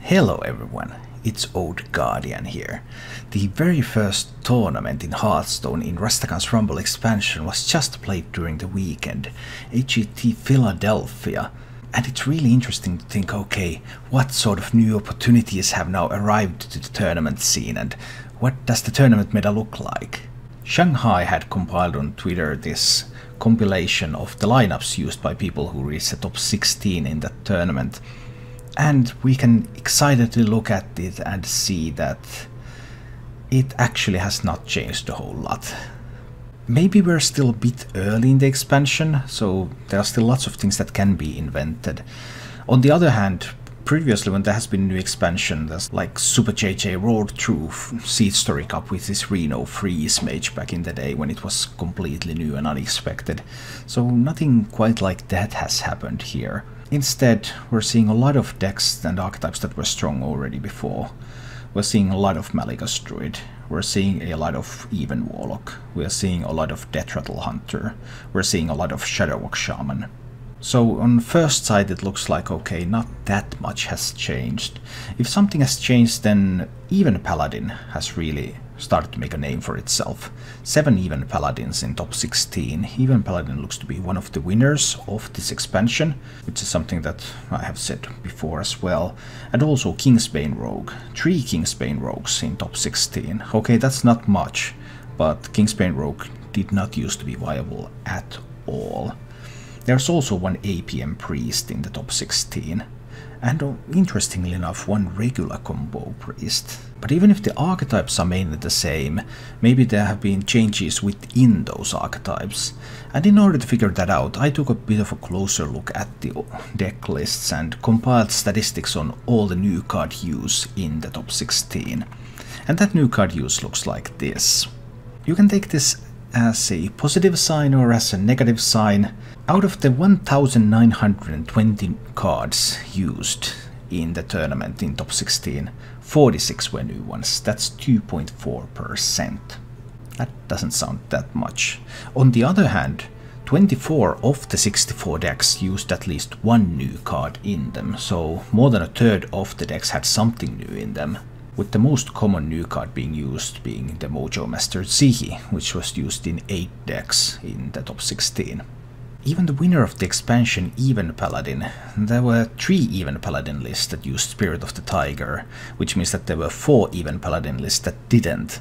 Hello everyone, it's Old Guardian here. The very first tournament in Hearthstone in Rastakhan's Rumble expansion was just played during the weekend, HCT Philadelphia. And it's really interesting to think, okay, what sort of new opportunities have now arrived to the tournament scene and what does the tournament meta look like? Shanghai had compiled on Twitter this compilation of the lineups used by people who reached the top 16 in that tournament. And we can excitedly look at it and see that it actually has not changed a whole lot. Maybe we're still a bit early in the expansion, so there are still lots of things that can be invented. On the other hand, previously when there has been new expansion, there's like Super JJ rolled through Seed Story Cup with this Reno Freeze mage back in the day when it was completely new and unexpected. So nothing quite like that has happened here. Instead, we're seeing a lot of decks and archetypes that were strong already before. We're seeing a lot of Malygos Druid, we're seeing a lot of Even Warlock, we're seeing a lot of Death Rattle Hunter, we're seeing a lot of Shadowwalk Shaman. So on first sight it looks like okay, not that much has changed. If something has changed, then even Paladin has really started to make a name for itself. 7 even Paladins in top 16. Even Paladin looks to be one of the winners of this expansion, which is something that I have said before as well. And also Kingsbane Rogue. 3 Kingsbane Rogues in top 16. Okay, that's not much, but Kingsbane Rogue did not used to be viable at all. There's also 1 APM Priest in the top 16. And interestingly enough, 1 regular combo priest. But even if the archetypes are mainly the same, maybe there have been changes within those archetypes. And in order to figure that out, I took a bit of a closer look at the deck lists and compiled statistics on all the new card use in the top 16. And that new card use looks like this. You can take this as a positive sign or as a negative sign. Out of the 1920 cards used in the tournament in top 16, 46 were new ones. That's 2.4%. That doesn't sound that much. On the other hand, 24 of the 64 decks used at least 1 new card in them, so more than a third of the decks had something new in them. With the most common new card being used being the Mojo Master Zihi, which was used in 8 decks in the top 16. Even the winner of the expansion, Even Paladin, there were 3 Even Paladin lists that used Spirit of the Tiger, which means that there were 4 Even Paladin lists that didn't.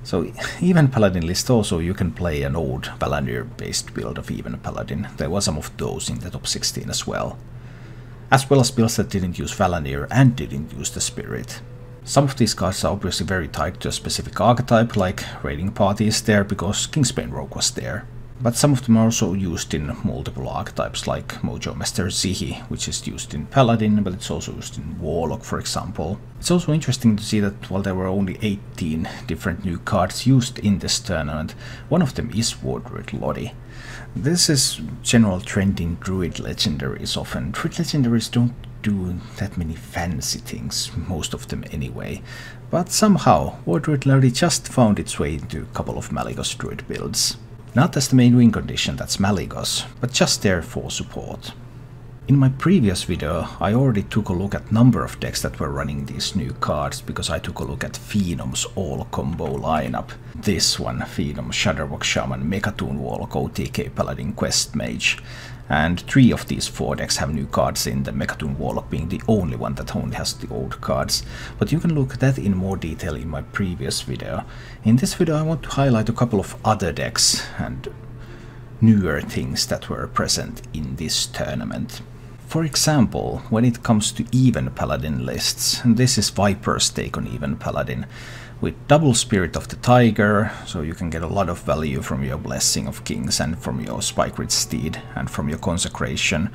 So Even Paladin list also you can play an old Valanir based build of Even Paladin. There were some of those in the top 16 as well. As well as builds that didn't use Valanir and didn't use the Spirit. Some of these cards are obviously very tied to a specific archetype, like Raiding Party is there because Kingsbane Rogue was there. But some of them are also used in multiple archetypes, like Mojo Master Zihi, which is used in Paladin, but it's also used in Warlock, for example. It's also interesting to see that while there were only 18 different new cards used in this tournament, one of them is War Druid Lodi. This is general trend in Druid legendaries often. Druid legendaries don't do that many fancy things, most of them anyway. But somehow, War Druid Lodi just found its way into a couple of Malygos Druid builds. Not as the main win condition, that's Malygos, but just there for support. In my previous video, I already took a look at number of decks that were running these new cards, because I took a look at Phenom's all-combo lineup. This one, Phenom, Shadowwalk Shaman, Mechatoon Warlock, OTK Paladin, Quest Mage. And 3 of these 4 decks have new cards in them, Mechatoon Warlock being the only one that only has the old cards. But you can look at that in more detail in my previous video. In this video I want to highlight a couple of other decks and newer things that were present in this tournament. For example, when it comes to Even Paladin lists, and this is Viper's take on Even Paladin, with double Spirit of the Tiger, so you can get a lot of value from your Blessing of Kings and from your Spikerid Steed and from your Consecration,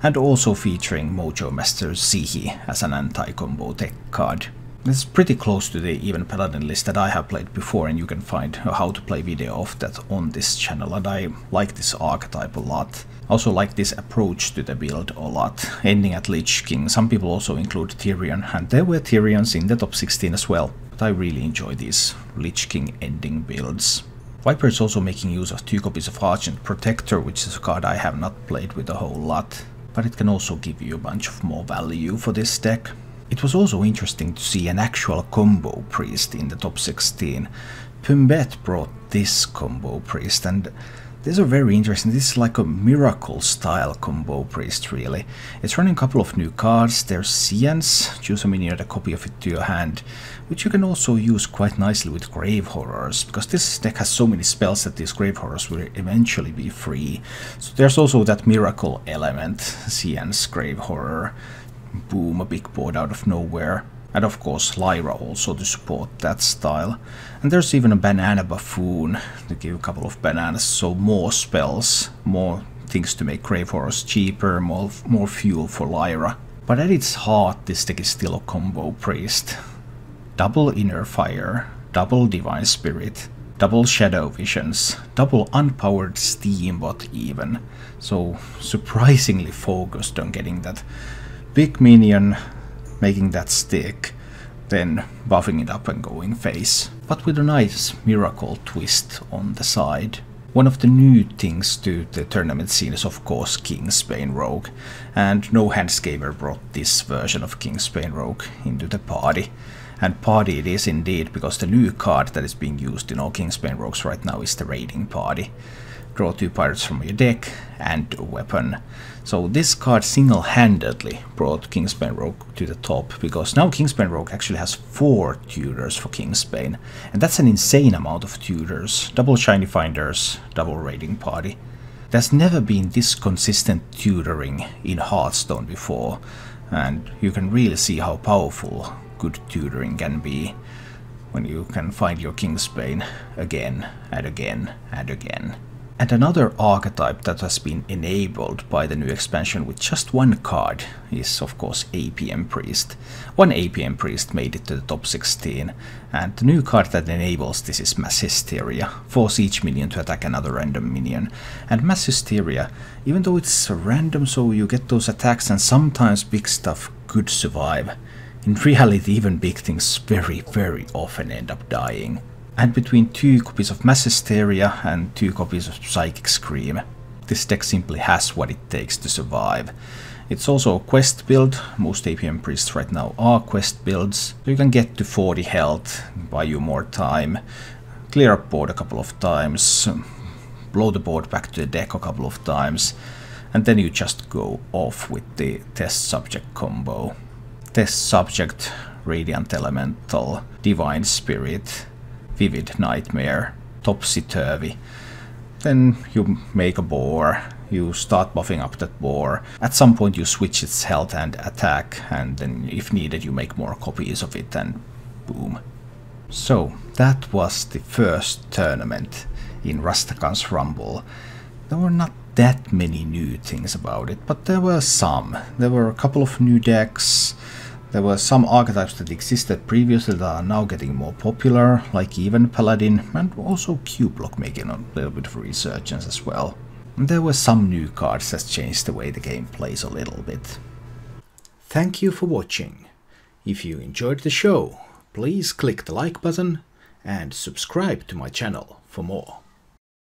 and also featuring Mojo Master Zihi as an anti-combo tech card. This is pretty close to the Even Paladin list that I have played before, and you can find a how to play video of that on this channel, and I like this archetype a lot. Also like this approach to the build a lot, ending at Lich King. Some people also include Tyrion, and there were Tyrions in the top 16 as well, but I really enjoy these Lich King ending builds. Viper is also making use of 2 copies of Argent Protector, which is a card I have not played with a whole lot, but it can also give you a bunch of more value for this deck. It was also interesting to see an actual combo priest in the top 16. Pymbette brought this combo priest, and these are very interesting. This is like a miracle style combo priest, really. It's running a couple of new cards. There's Science, choose a minion, add a copy of it to your hand, which you can also use quite nicely with Grave Horrors, because this deck has so many spells that these Grave Horrors will eventually be free. So there's also that miracle element, Science, Grave Horror, boom, a big board out of nowhere. And of course Lyra also to support that style. And there's even a Banana Buffoon to give a couple of bananas, so more spells, more things to make Grave Horrors cheaper, more fuel for Lyra. But at its heart this deck is still a combo priest. Double Inner Fire, double Divine Spirit, double Shadow Visions, double Unpowered Steambot even. So surprisingly focused on getting that big minion, making that stick, then buffing it up and going face. But with a nice miracle twist on the side. One of the new things to the tournament scene is of course Kingsbane Rogue, and NoHandsGamer brought this version of Kingsbane Rogue into the party. And party it is indeed, because the new card that is being used in all Kingsbane Rogues right now is the Raiding Party. Draw 2 pirates from your deck and a weapon. So this card single-handedly brought Kingsbane Rogue to the top, because now Kingsbane Rogue actually has 4 tutors for Kingsbane, and that's an insane amount of tutors. Double Shiny Finders, double Raiding Party. There's never been this consistent tutoring in Hearthstone before, and you can really see how powerful good tutoring can be when you can find your Kingsbane again and again and again. And another archetype that has been enabled by the new expansion with just one card is of course APM Priest. One APM Priest made it to the top 16, and the new card that enables this is Mass Hysteria. Force each minion to attack another random minion. And Mass Hysteria, even though it's random so you get those attacks and sometimes big stuff could survive, in reality even big things very often end up dying. And between 2 copies of Mass Hysteria and 2 copies of Psychic Scream, this deck simply has what it takes to survive. It's also a quest build. Most APM Priests right now are quest builds, so you can get to 40 health, buy you more time, clear up board a couple of times, blow the board back to the deck a couple of times, and then you just go off with the Test Subject combo. Test Subject, Radiant Elemental, Divine Spirit, Vivid Nightmare, Topsy-Turvy. Then you make a boar, you start buffing up that boar. At some point you switch its health and attack, and then if needed you make more copies of it, and boom. So that was the first tournament in Rastakhan's Rumble. There were not that many new things about it, but there were some. There were a couple of new decks. There were some archetypes that existed previously that are now getting more popular, like even Paladin, and also Q-Block making a little bit of resurgence as well. And there were some new cards that changed the way the game plays a little bit. Thank you for watching. If you enjoyed the show, please click the like button and subscribe to my channel for more.